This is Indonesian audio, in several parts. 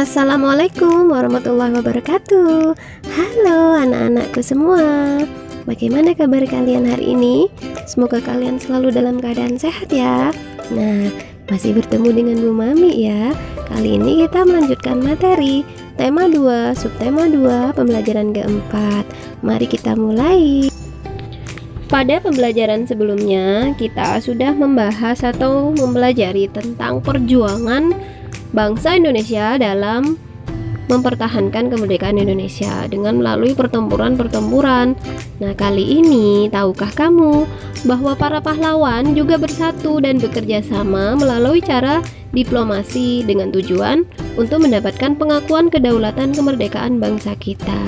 Assalamualaikum warahmatullahi wabarakatuh. Halo anak-anakku semua. Bagaimana kabar kalian hari ini? Semoga kalian selalu dalam keadaan sehat ya. Nah, masih bertemu dengan Bu Mami ya. Kali ini kita melanjutkan materi tema 2, subtema 2, pembelajaran keempat. Mari kita mulai. Pada pembelajaran sebelumnya, kita sudah membahas atau mempelajari tentang perjuangan bangsa Indonesia dalam mempertahankan kemerdekaan Indonesia dengan melalui pertempuran-pertempuran. Nah, kali ini tahukah kamu bahwa para pahlawan juga bersatu dan bekerja sama melalui cara diplomasi dengan tujuan untuk mendapatkan pengakuan kedaulatan kemerdekaan bangsa kita.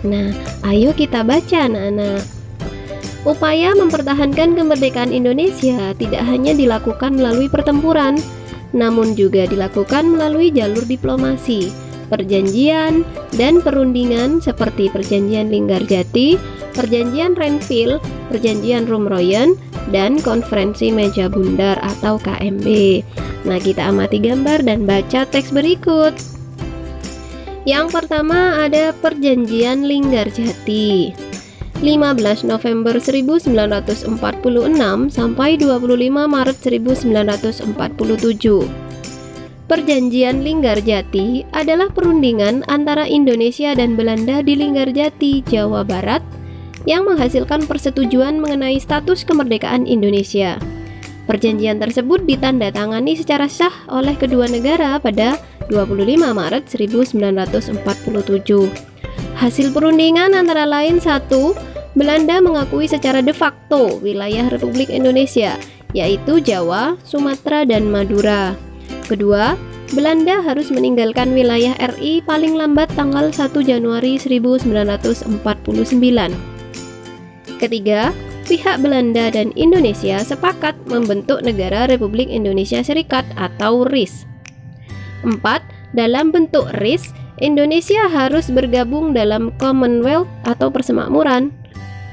Nah, ayo kita baca anak-anak. Upaya mempertahankan kemerdekaan Indonesia tidak hanya dilakukan melalui pertempuran, namun juga dilakukan melalui jalur diplomasi, perjanjian, dan perundingan seperti Perjanjian Linggarjati, Perjanjian Renville, Perjanjian Rumroyen, dan Konferensi Meja Bundar atau KMB. Nah, kita amati gambar dan baca teks berikut. Yang pertama ada Perjanjian Linggarjati. 15 November 1946 sampai 25 Maret 1947. Perjanjian Linggarjati adalah perundingan antara Indonesia dan Belanda di Linggarjati, Jawa Barat yang menghasilkan persetujuan mengenai status kemerdekaan Indonesia. Perjanjian tersebut ditandatangani secara sah oleh kedua negara pada 25 Maret 1947. Hasil perundingan antara lain: 1. Belanda mengakui secara de facto wilayah Republik Indonesia, yaitu Jawa, Sumatera, dan Madura. 2. Belanda harus meninggalkan wilayah RI paling lambat tanggal 1 Januari 1949. 3. Pihak Belanda dan Indonesia sepakat membentuk Negara Republik Indonesia Serikat atau RIS. 4. Dalam bentuk RIS, Indonesia harus bergabung dalam Commonwealth atau persemakmuran.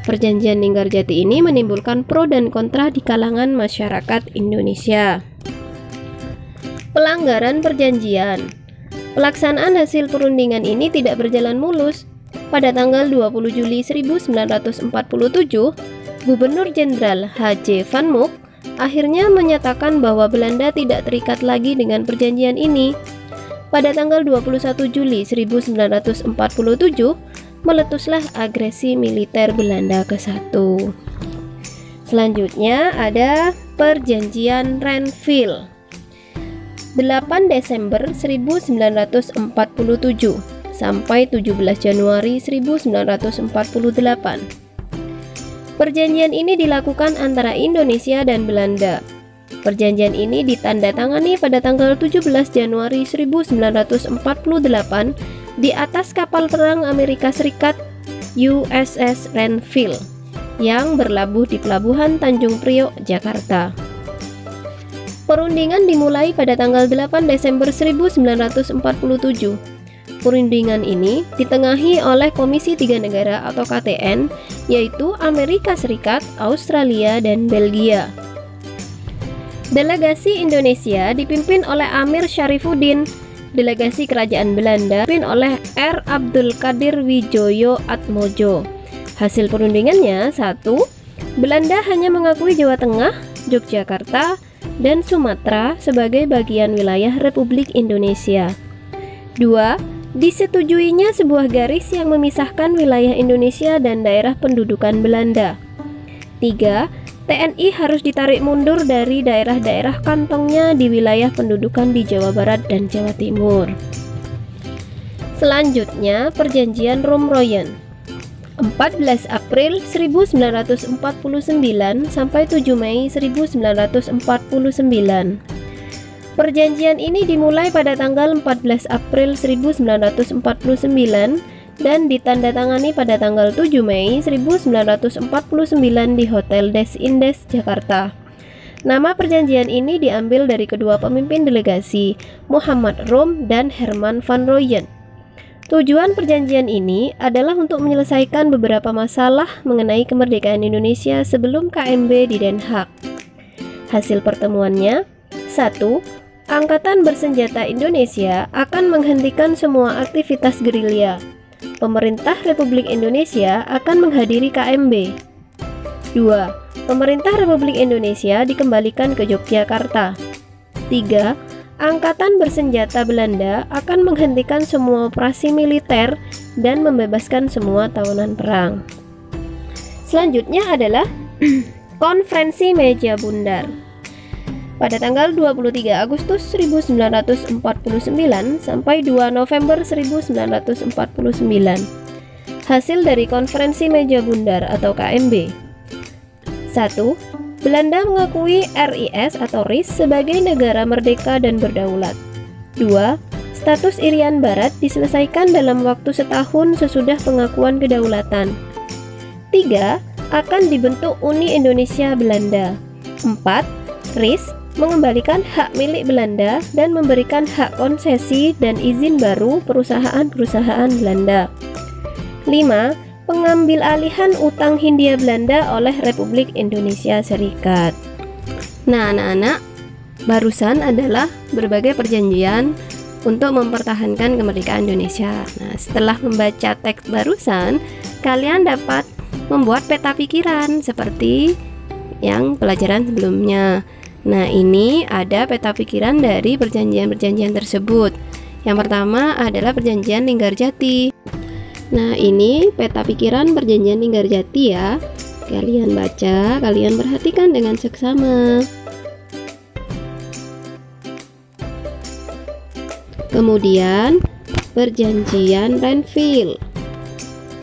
Perjanjian Linggarjati ini menimbulkan pro dan kontra di kalangan masyarakat Indonesia. Pelanggaran perjanjian. Pelaksanaan hasil perundingan ini tidak berjalan mulus. Pada tanggal 20 Juli 1947, Gubernur Jenderal H.J. Van Mook akhirnya menyatakan bahwa Belanda tidak terikat lagi dengan perjanjian ini. Pada tanggal 21 Juli 1947, meletuslah agresi militer Belanda ke-1. Selanjutnya ada Perjanjian Renville. 8 Desember 1947 sampai 17 Januari 1948. Perjanjian ini dilakukan antara Indonesia dan Belanda. Perjanjian ini ditandatangani pada tanggal 17 Januari 1948 di atas kapal perang Amerika Serikat USS Renville yang berlabuh di Pelabuhan Tanjung Priok, Jakarta. Perundingan dimulai pada tanggal 8 Desember 1947. Perundingan ini ditengahi oleh Komisi Tiga Negara atau KTN, yaitu Amerika Serikat, Australia, dan Belgia. Delegasi Indonesia dipimpin oleh Amir Syarifuddin. Delegasi Kerajaan Belanda dipimpin oleh R. Abdul Qadir Wijoyo Atmojo. Hasil perundingannya: 1. Belanda hanya mengakui Jawa Tengah, Yogyakarta, dan Sumatera sebagai bagian wilayah Republik Indonesia. 2. Disetujuinya sebuah garis yang memisahkan wilayah Indonesia dan daerah pendudukan Belanda. 3. TNI harus ditarik mundur dari daerah-daerah kantongnya di wilayah pendudukan di Jawa Barat dan Jawa Timur. Selanjutnya, Perjanjian Rumroyen. 14 April 1949 sampai 7 Mei 1949. Perjanjian ini dimulai pada tanggal 14 April 1949 dan ditandatangani pada tanggal 7 Mei 1949 di Hotel Des Indes, Jakarta. Nama perjanjian ini diambil dari kedua pemimpin delegasi, Muhammad Rom dan Herman van Rooyen. Tujuan perjanjian ini adalah untuk menyelesaikan beberapa masalah mengenai kemerdekaan Indonesia sebelum KMB di Den Haag. Hasil pertemuannya: 1. Angkatan Bersenjata Indonesia akan menghentikan semua aktivitas gerilya. Pemerintah Republik Indonesia akan menghadiri KMB. 2. Pemerintah Republik Indonesia dikembalikan ke Yogyakarta. 3. Angkatan Bersenjata Belanda akan menghentikan semua operasi militer dan membebaskan semua tawanan perang. Selanjutnya adalah Konferensi Meja Bundar. Pada tanggal 23 Agustus 1949 sampai 2 November 1949. Hasil dari Konferensi Meja Bundar atau KMB. 1. Belanda mengakui RIS atau RIS sebagai negara merdeka dan berdaulat. 2. Status Irian Barat diselesaikan dalam waktu setahun sesudah pengakuan kedaulatan. 3. Akan dibentuk Uni Indonesia Belanda. 4. RIS mengembalikan hak milik Belanda dan memberikan hak konsesi dan izin baru perusahaan-perusahaan Belanda. 5. Pengambil alihan utang Hindia Belanda oleh Republik Indonesia Serikat. Nah, anak-anak, barusan adalah berbagai perjanjian untuk mempertahankan kemerdekaan Indonesia. Nah, setelah membaca teks barusan, kalian dapat membuat peta pikiran seperti yang pelajaran sebelumnya. Nah, ini ada peta pikiran dari perjanjian-perjanjian tersebut. Yang pertama adalah perjanjian Linggarjati. Nah, ini peta pikiran perjanjian Linggarjati ya. Kalian baca, kalian perhatikan dengan seksama. Kemudian perjanjian Renville.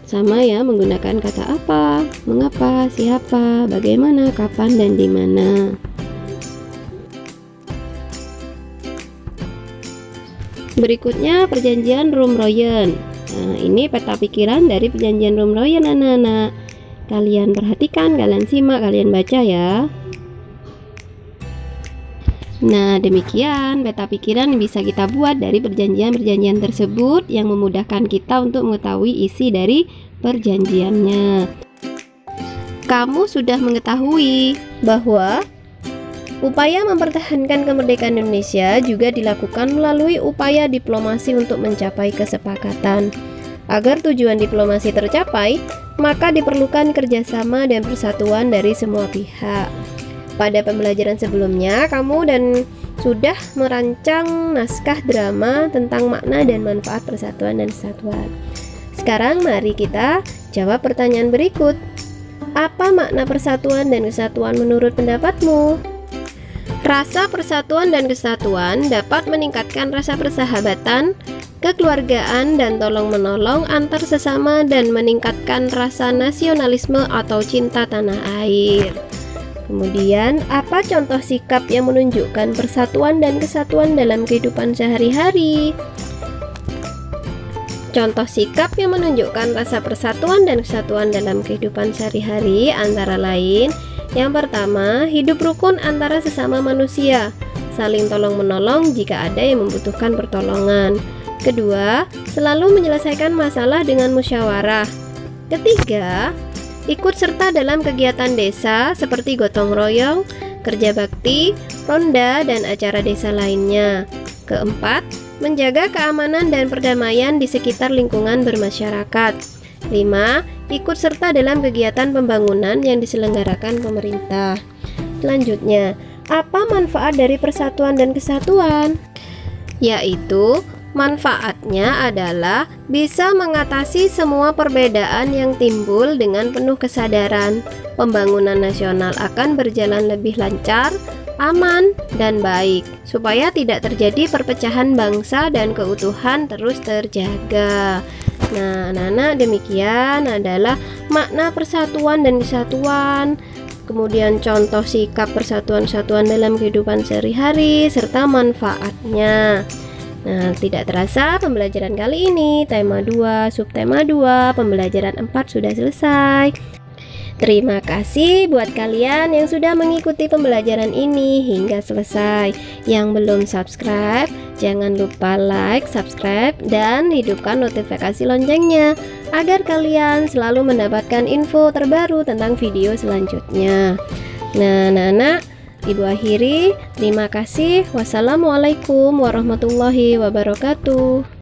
Sama ya, menggunakan kata apa, mengapa, siapa, bagaimana, kapan, dan di mana. Berikutnya perjanjian Roem-Royen. Nah, ini peta pikiran dari perjanjian Roem-Royen, anak-anak. Kalian perhatikan, kalian simak, kalian baca ya. Nah, demikian peta pikiran yang bisa kita buat dari perjanjian-perjanjian tersebut yang memudahkan kita untuk mengetahui isi dari perjanjiannya. Kamu sudah mengetahui bahwa upaya mempertahankan kemerdekaan Indonesia juga dilakukan melalui upaya diplomasi untuk mencapai kesepakatan. Agar tujuan diplomasi tercapai, maka diperlukan kerjasama dan persatuan dari semua pihak. Pada pembelajaran sebelumnya, kamu sudah merancang naskah drama tentang makna dan manfaat persatuan dan kesatuan. Sekarang mari kita jawab pertanyaan berikut. Apa makna persatuan dan kesatuan menurut pendapatmu? Rasa persatuan dan kesatuan dapat meningkatkan rasa persahabatan, kekeluargaan, dan tolong-menolong antar sesama dan meningkatkan rasa nasionalisme atau cinta tanah air. Kemudian, apa contoh sikap yang menunjukkan persatuan dan kesatuan dalam kehidupan sehari-hari? Contoh sikap yang menunjukkan rasa persatuan dan kesatuan dalam kehidupan sehari-hari antara lain: yang pertama, hidup rukun antara sesama manusia, saling tolong-menolong jika ada yang membutuhkan pertolongan. Kedua, selalu menyelesaikan masalah dengan musyawarah. Ketiga, ikut serta dalam kegiatan desa seperti gotong royong, kerja bakti, ronda, dan acara desa lainnya. Keempat, menjaga keamanan dan perdamaian di sekitar lingkungan bermasyarakat. 5. Ikut serta dalam kegiatan pembangunan yang diselenggarakan pemerintah. Selanjutnya, apa manfaat dari persatuan dan kesatuan? Yaitu, manfaatnya adalah bisa mengatasi semua perbedaan yang timbul dengan penuh kesadaran. Pembangunan nasional akan berjalan lebih lancar, aman, dan baik, supaya tidak terjadi perpecahan bangsa dan keutuhan terus terjaga. Nah, anak-anak, demikian adalah makna persatuan dan kesatuan, kemudian contoh sikap persatuan-kesatuan dalam kehidupan sehari-hari, serta manfaatnya. Nah, tidak terasa pembelajaran kali ini, tema 2, subtema 2, pembelajaran 4 sudah selesai. Terima kasih buat kalian yang sudah mengikuti pembelajaran ini hingga selesai. Yang belum subscribe, jangan lupa like, subscribe, dan hidupkan notifikasi loncengnya agar kalian selalu mendapatkan info terbaru tentang video selanjutnya. Nah, anak-anak, Ibu akhiri, terima kasih. Wassalamualaikum warahmatullahi wabarakatuh.